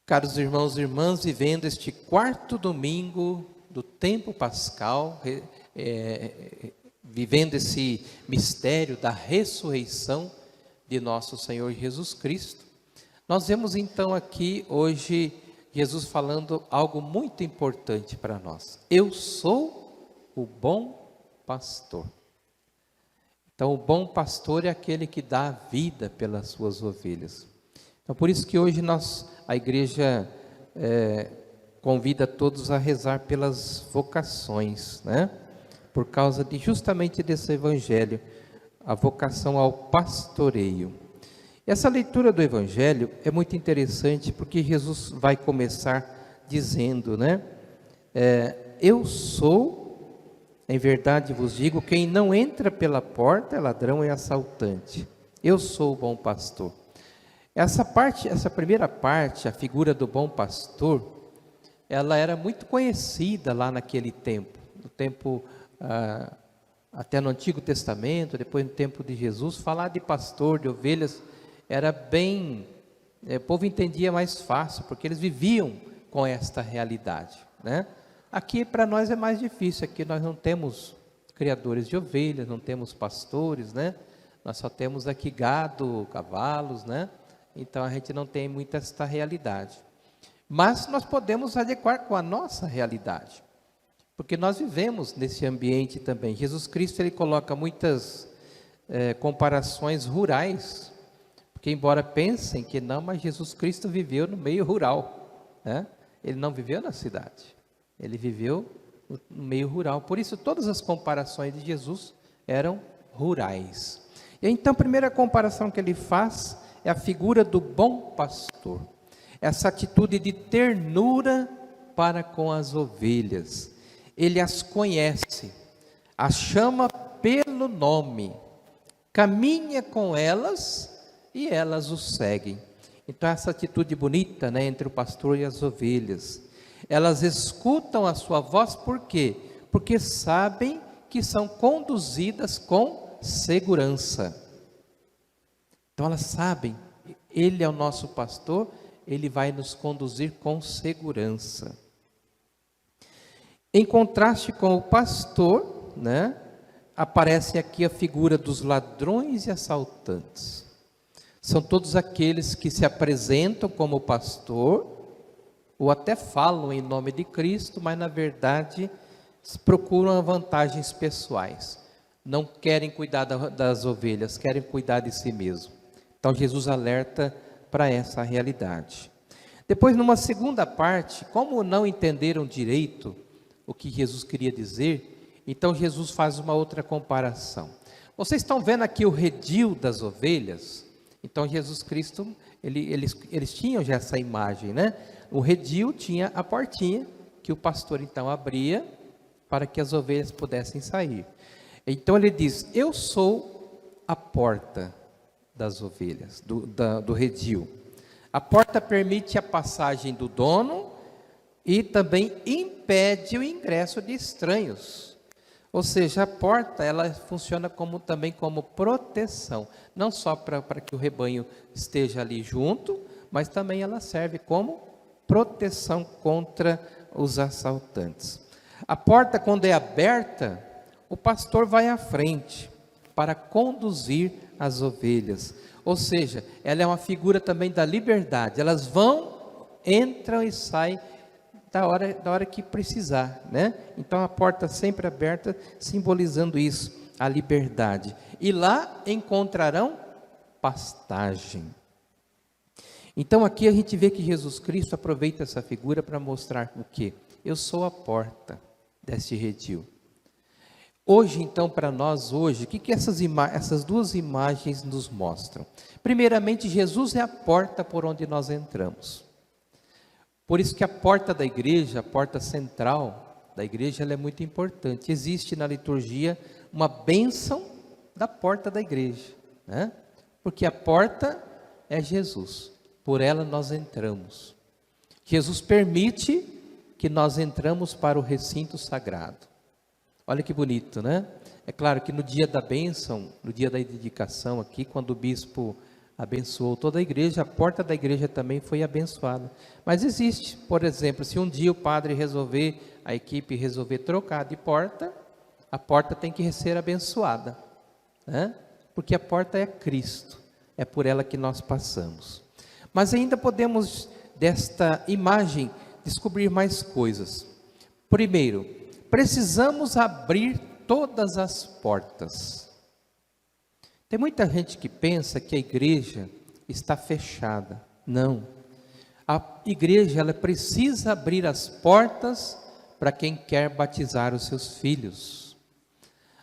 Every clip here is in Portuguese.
Caros irmãos e irmãs, vivendo este quarto domingo do tempo pascal, vivendo esse mistério da ressurreição de nosso Senhor Jesus Cristo, nós vemos então aqui hoje Jesus falando algo muito importante para nós. Eu sou o bom pastor. Então, o bom pastor é aquele que dá a vida pelas suas ovelhas. Então, por isso que hoje a igreja convida todos a rezar pelas vocações, né? Por causa justamente desse evangelho, a vocação ao pastoreio. Essa leitura do evangelho é muito interessante porque Jesus vai começar dizendo, né? Eu sou, em verdade vos digo, quem não entra pela porta é ladrão e assaltante. Eu sou o bom pastor. Essa primeira parte, a figura do bom pastor, ela era muito conhecida lá naquele tempo, no tempo até no Antigo Testamento, depois no tempo de Jesus, falar de pastor, de ovelhas, era bem, o povo entendia mais fácil, porque eles viviam com esta realidade, né? Aqui para nós é mais difícil, aqui nós não temos criadores de ovelhas, não temos pastores, né? Nós só temos aqui gado, cavalos, né? Então a gente não tem muito esta realidade. Mas nós podemos adequar com a nossa realidade, porque nós vivemos nesse ambiente também. Jesus Cristo ele coloca muitas comparações rurais, porque embora pensem que não, mas Jesus Cristo viveu no meio rural, né? Ele não viveu na cidade, ele viveu no meio rural. Por isso todas as comparações de Jesus eram rurais. E então a primeira comparação que ele faz é a figura do bom pastor, essa atitude de ternura para com as ovelhas. Ele as conhece, as chama pelo nome, caminha com elas e elas o seguem. Então essa atitude bonita, né, entre o pastor e as ovelhas. Elas escutam a sua voz, por quê? Porque sabem que são conduzidas com segurança. Então elas sabem, Ele é o nosso pastor, Ele vai nos conduzir com segurança. Em contraste com o pastor, né, aparece aqui a figura dos ladrões e assaltantes. São todos aqueles que se apresentam como pastor, ou até falam em nome de Cristo, mas na verdade procuram vantagens pessoais. Não querem cuidar das ovelhas, querem cuidar de si mesmo. Então Jesus alerta para essa realidade. Depois, numa segunda parte, como não entenderam direito o que Jesus queria dizer, então Jesus faz uma outra comparação. Vocês estão vendo aqui o redil das ovelhas? Então Jesus Cristo, eles tinham já essa imagem, né? O redil tinha a portinha que o pastor então abria para que as ovelhas pudessem sair. Então ele diz, eu sou a porta das ovelhas, do redil. A porta permite a passagem do dono e também impede o ingresso de estranhos. Ou seja, a porta ela funciona também como proteção, não só para que o rebanho esteja ali junto, mas também ela serve como proteção contra os assaltantes. A porta, quando é aberta, o pastor vai à frente para conduzir as ovelhas. Ou seja, ela é uma figura também da liberdade. Elas vão, entram e saem da hora que precisar, né? Então a porta sempre aberta, simbolizando isso, a liberdade. E lá encontrarão pastagem. Então aqui a gente vê que Jesus Cristo aproveita essa figura para mostrar o quê? Eu sou a porta deste redil. Hoje, então, para nós hoje, o que essas duas imagens nos mostram? Primeiramente, Jesus é a porta por onde nós entramos. Por isso que a porta da igreja, a porta central da igreja, ela é muito importante. Existe na liturgia uma bênção da porta da igreja, né? Porque a porta é Jesus, por ela nós entramos. Jesus permite que nós entramos para o recinto sagrado. Olha que bonito, né? É claro que no dia da bênção, no dia da dedicação aqui, quando o bispo abençoou toda a igreja, a porta da igreja também foi abençoada. Mas existe, por exemplo, se um dia o padre resolver, a equipe resolver trocar de porta, a porta tem que ser abençoada, né? Porque a porta é Cristo, é por ela que nós passamos. Mas ainda podemos, desta imagem, descobrir mais coisas. Primeiro, precisamos abrir todas as portas. Tem muita gente que pensa que a igreja está fechada. Não. A igreja, ela precisa abrir as portas para quem quer batizar os seus filhos.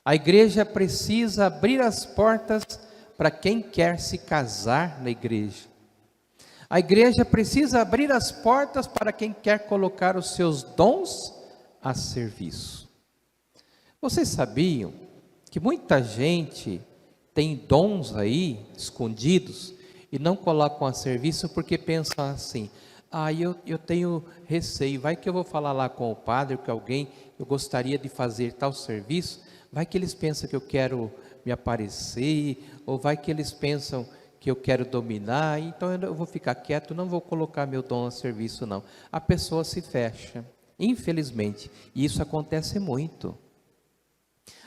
A igreja precisa abrir as portas para quem quer se casar na igreja. A igreja precisa abrir as portas para quem quer colocar os seus dons a serviço. Vocês sabiam que muita gente tem dons aí escondidos e não colocam a serviço porque pensam assim: eu tenho receio, vai que eu vou falar lá com o padre, que alguém, eu gostaria de fazer tal serviço, vai que eles pensam que eu quero me aparecer, ou vai que eles pensam que eu quero dominar, então eu vou ficar quieto, não vou colocar meu dom a serviço não. A pessoa se fecha, infelizmente, e isso acontece muito.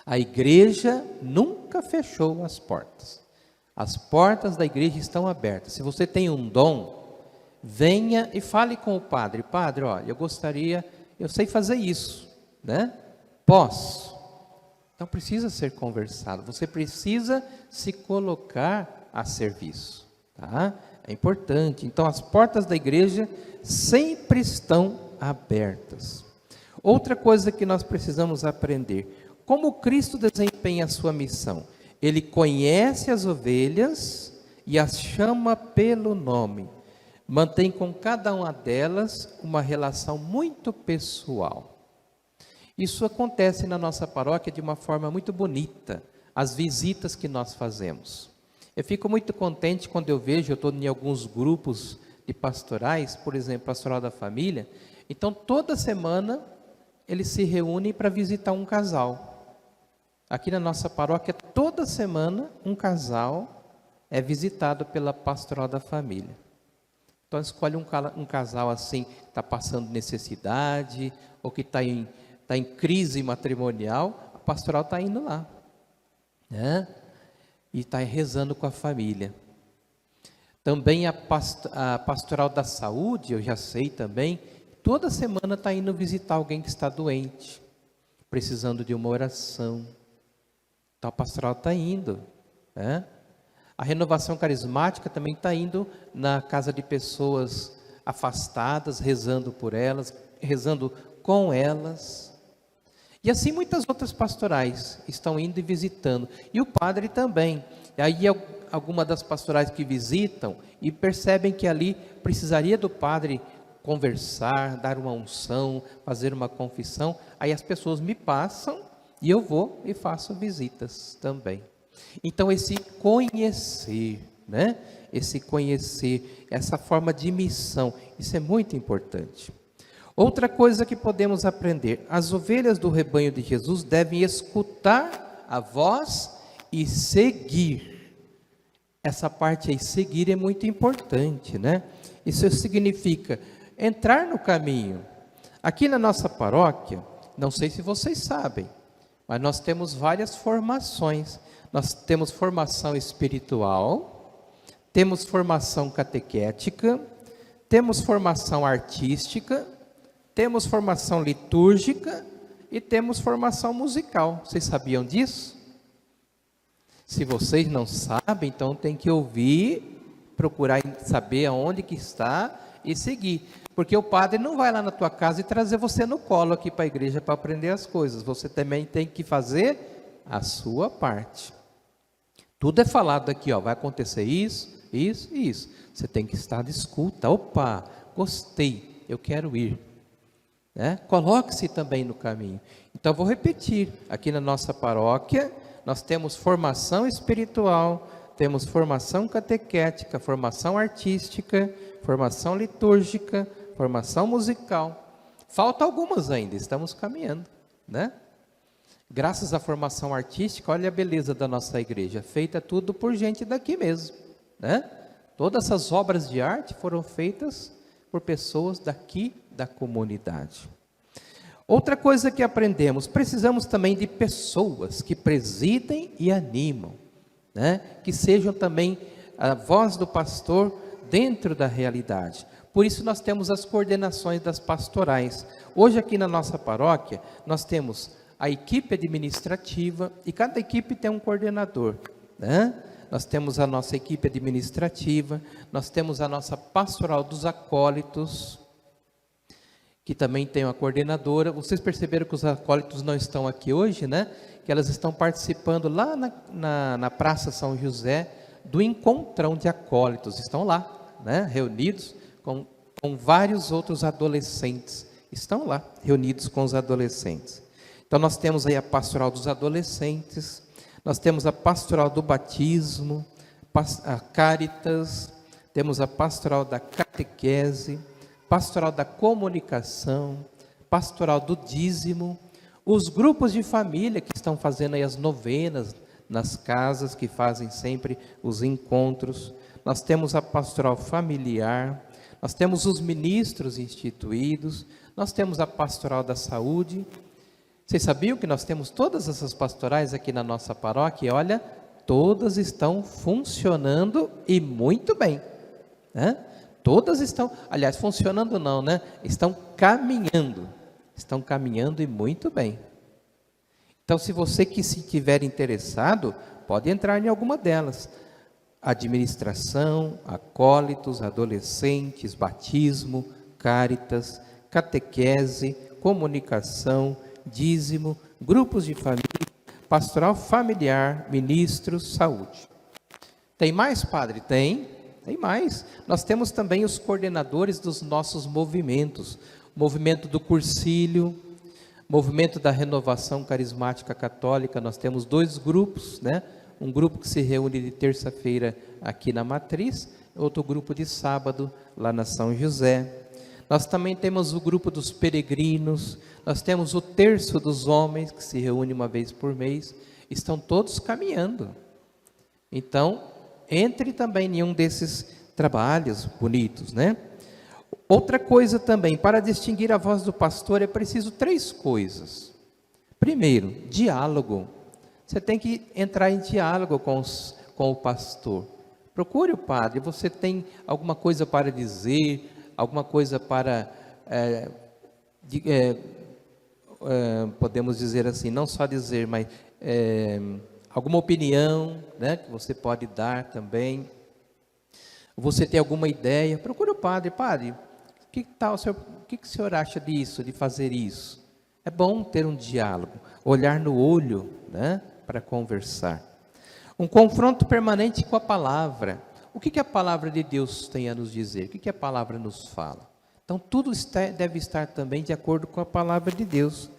A igreja nunca fechou as portas. As portas da igreja estão abertas. Se você tem um dom, venha e fale com o padre. Padre, eu gostaria, eu sei fazer isso, né? Posso. Então precisa ser conversado. Você precisa se colocar a serviço, tá? É importante. Então as portas da igreja sempre estão abertas. Outra coisa que nós precisamos aprender: como Cristo desempenha a sua missão? Ele conhece as ovelhas e as chama pelo nome. Mantém com cada uma delas uma relação muito pessoal. Isso acontece na nossa paróquia de uma forma muito bonita, as visitas que nós fazemos. Eu fico muito contente quando eu vejo, eu estou em alguns grupos de pastorais, por exemplo, Pastoral da Família, então toda semana eles se reúnem para visitar um casal. Aqui na nossa paróquia, toda semana, um casal é visitado pela Pastoral da Família. Então, escolhe um casal assim, que está passando necessidade, ou que está em crise matrimonial, a pastoral está indo lá, né? E está rezando com a família. Também a Pastoral da Saúde, eu já sei também, toda semana está indo visitar alguém que está doente, precisando de uma oração. Então a pastoral está indo, né? A renovação carismática também está indo na casa de pessoas afastadas, rezando por elas, rezando com elas. E assim muitas outras pastorais estão indo e visitando. E o padre também. E aí algumas das pastorais que visitam e percebem que ali precisaria do padre conversar, dar uma unção, fazer uma confissão. Aí as pessoas me passam e eu vou e faço visitas também. Então esse conhecer, né? Esse conhecer, essa forma de missão, isso é muito importante. Outra coisa que podemos aprender: as ovelhas do rebanho de Jesus devem escutar a voz e seguir. Essa parte aí, seguir, é muito importante, né? Isso significa entrar no caminho. Aqui na nossa paróquia, não sei se vocês sabem, mas nós temos várias formações. Nós temos formação espiritual, temos formação catequética, temos formação artística, temos formação litúrgica e temos formação musical. Vocês sabiam disso? Se vocês não sabem, então tem que ouvir, procurar saber aonde que está e seguir. Porque o padre não vai lá na tua casa e trazer você no colo aqui para a igreja para aprender as coisas. Você também tem que fazer a sua parte. Tudo é falado aqui, vai acontecer isso, isso e isso. Você tem que estar de escuta. Opa, gostei, eu quero ir. Né? Coloque-se também no caminho. Então, vou repetir. Aqui na nossa paróquia, nós temos formação espiritual, temos formação catequética, formação artística, formação litúrgica, formação musical. Falta algumas ainda, estamos caminhando, né? Graças à formação artística, olha a beleza da nossa igreja, feita tudo por gente daqui mesmo, né? Todas essas obras de arte foram feitas por pessoas daqui da comunidade. Outra coisa que aprendemos, precisamos também de pessoas que presidem e animam, né? Que sejam também a voz do pastor dentro da realidade. Por isso nós temos as coordenações das pastorais. Hoje aqui na nossa paróquia, nós temos a equipe administrativa e cada equipe tem um coordenador, né? Nós temos a nossa equipe administrativa, nós temos a nossa pastoral dos acólitos, que também tem uma coordenadora. Vocês perceberam que os acólitos não estão aqui hoje, né? Que elas estão participando lá na Praça São José, do encontrão de acólitos. Estão lá, né? Reunidos com vários outros adolescentes. Estão lá, reunidos com os adolescentes. Então nós temos aí a pastoral dos adolescentes, nós temos a pastoral do batismo, a Cáritas, temos a pastoral da catequese, pastoral da comunicação, pastoral do dízimo, os grupos de família que estão fazendo aí as novenas nas casas, que fazem sempre os encontros. Nós temos a pastoral familiar, nós temos os ministros instituídos, nós temos a pastoral da saúde. Vocês sabiam que nós temos todas essas pastorais aqui na nossa paróquia? E olha, todas estão funcionando e muito bem, né? Todas estão, aliás, funcionando não, né? Estão caminhando e muito bem. Então, se você que se tiver interessado, pode entrar em alguma delas. Administração, acólitos, adolescentes, batismo, Cáritas, catequese, comunicação, dízimo, grupos de família, pastoral familiar, ministros, saúde. Tem mais, padre? Tem mais. Nós temos também os coordenadores dos nossos movimentos. Movimento do Cursílio, movimento da Renovação Carismática Católica. Nós temos 2 grupos, né? Um grupo que se reúne de terça-feira aqui na Matriz, outro grupo de sábado lá na São José. Nós também temos o grupo dos peregrinos, nós temos o terço dos homens, que se reúne uma vez por mês, estão todos caminhando. Então, entre também em um desses trabalhos bonitos, né? Outra coisa também, para distinguir a voz do pastor é preciso 3 coisas. Primeiro, diálogo. Você tem que entrar em diálogo com o pastor. Procure o padre, você tem alguma coisa para dizer, alguma coisa para, podemos dizer assim, não só dizer, mas alguma opinião, né, que você pode dar também. Você tem alguma ideia, procure o padre. Padre, que tal, senhor, o que o senhor acha disso, de fazer isso? É bom ter um diálogo, olhar no olho, né, para conversar. Um confronto permanente com a palavra. O que a palavra de Deus tem a nos dizer? O que a palavra nos fala? Então, tudo deve estar também de acordo com a palavra de Deus.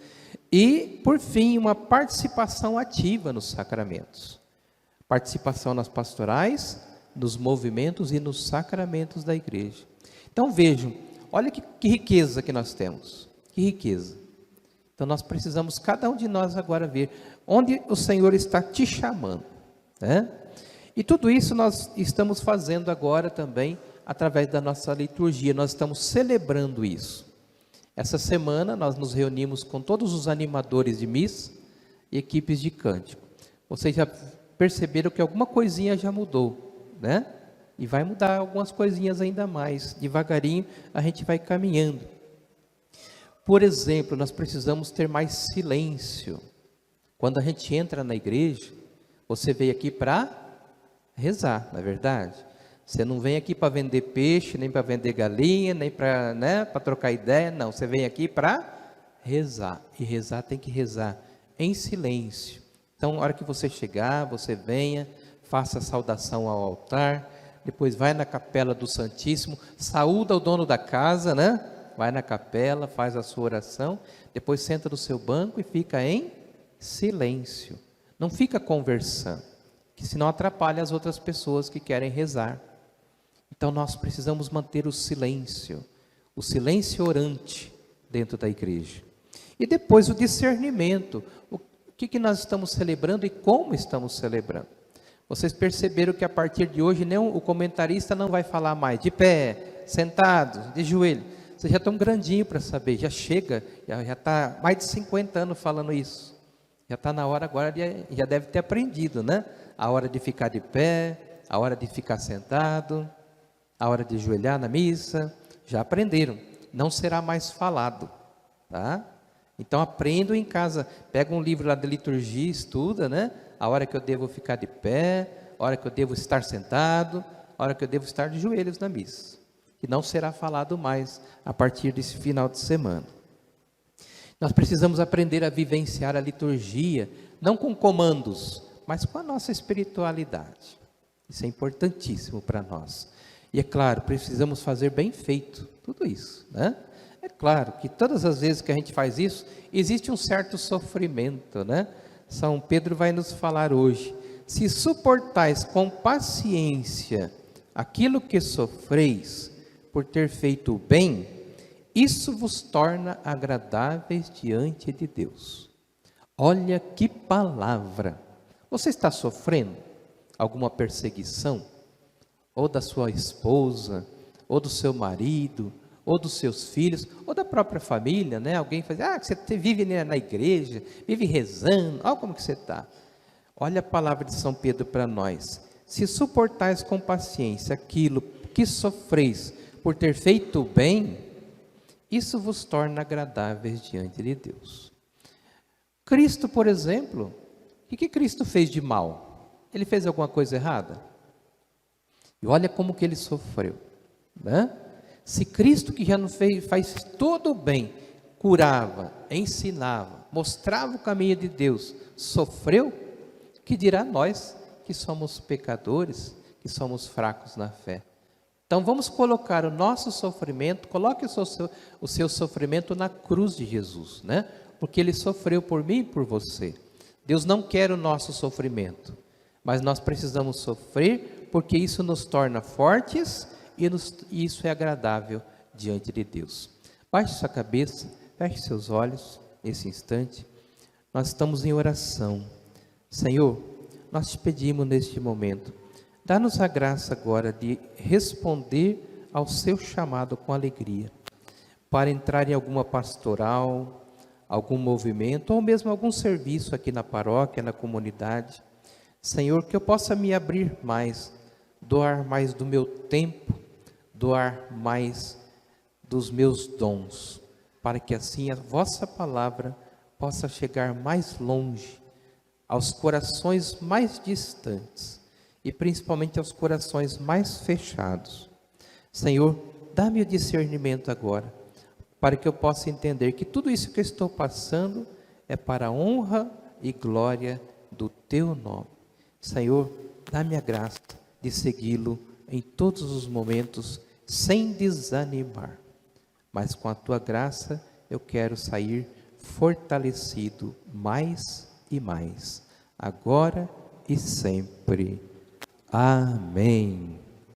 E, por fim, uma participação ativa nos sacramentos. Participação nas pastorais, nos movimentos e nos sacramentos da igreja. Então, vejam, olha que riqueza que nós temos. Que riqueza. Então, nós precisamos, cada um de nós agora, ver onde o Senhor está te chamando, né? E tudo isso nós estamos fazendo agora também através da nossa liturgia, nós estamos celebrando isso. Essa semana nós nos reunimos com todos os animadores de missa e equipes de cântico. Vocês já perceberam que alguma coisinha já mudou, né? E vai mudar algumas coisinhas ainda mais. Devagarinho a gente vai caminhando. Por exemplo, nós precisamos ter mais silêncio. Quando a gente entra na igreja, você veio aqui para rezar, não é verdade? Você não vem aqui para vender peixe, nem para vender galinha, nem para, né, para trocar ideia, não. Você vem aqui para rezar. E rezar tem que rezar em silêncio. Então, na hora que você chegar, você venha, faça a saudação ao altar, depois vai na capela do Santíssimo, saúda o dono da casa, né? Vai na capela, faz a sua oração, depois senta no seu banco e fica em silêncio. Não fica conversando, que senão atrapalha as outras pessoas que querem rezar. Então nós precisamos manter o silêncio orante dentro da igreja. E depois o discernimento, o que nós estamos celebrando e como estamos celebrando. Vocês perceberam que a partir de hoje o comentarista não vai falar mais de pé, sentado, de joelho. Vocês já estão grandinho para saber, já chega, já está mais de 50 anos falando isso. Já está na hora agora, já deve ter aprendido, né? A hora de ficar de pé, a hora de ficar sentado, a hora de ajoelhar na missa, já aprenderam. Não será mais falado, tá? Então aprendam em casa, pega um livro lá de liturgia, estuda, né? A hora que eu devo ficar de pé, a hora que eu devo estar sentado, a hora que eu devo estar de joelhos na missa. Que não será falado mais a partir desse final de semana. Nós precisamos aprender a vivenciar a liturgia, não com comandos, mas com a nossa espiritualidade. Isso é importantíssimo para nós. E é claro, precisamos fazer bem feito tudo isso, né? É claro que todas as vezes que a gente faz isso, existe um certo sofrimento, né? São Pedro vai nos falar hoje: se suportais com paciência aquilo que sofreis por ter feito o bem, isso vos torna agradáveis diante de Deus. Olha que palavra! Você está sofrendo alguma perseguição? Ou da sua esposa, ou do seu marido, ou dos seus filhos, ou da própria família, né? Alguém faz, você vive na igreja, vive rezando, olha como que você está. Olha a palavra de São Pedro para nós: se suportais com paciência aquilo que sofreis por ter feito o bem, isso vos torna agradáveis diante de Deus. Cristo, por exemplo, o que Cristo fez de mal? Ele fez alguma coisa errada? E olha como que ele sofreu, né? Se Cristo, que já não faz todo o bem, curava, ensinava, mostrava o caminho de Deus, sofreu, que dirá nós que somos pecadores, que somos fracos na fé? Então vamos colocar o nosso sofrimento, coloque o seu sofrimento na cruz de Jesus, né? Porque ele sofreu por mim e por você. Deus não quer o nosso sofrimento, mas nós precisamos sofrer, porque isso nos torna fortes e isso é agradável diante de Deus. Baixe sua cabeça, feche seus olhos nesse instante. Nós estamos em oração. Senhor, nós te pedimos neste momento, dá-nos a graça agora de responder ao seu chamado com alegria, para entrar em alguma pastoral, algum movimento, ou mesmo algum serviço aqui na paróquia, na comunidade. Senhor, que eu possa me abrir mais, doar mais do meu tempo, doar mais dos meus dons, para que assim a vossa palavra possa chegar mais longe, aos corações mais distantes, e principalmente aos corações mais fechados. Senhor, dá-me o discernimento agora, para que eu possa entender que tudo isso que eu estou passando é para a honra e glória do Teu nome. Senhor, dá-me a graça de segui-lo em todos os momentos, sem desanimar. Mas com a Tua graça, eu quero sair fortalecido mais e mais, agora e sempre. Amém.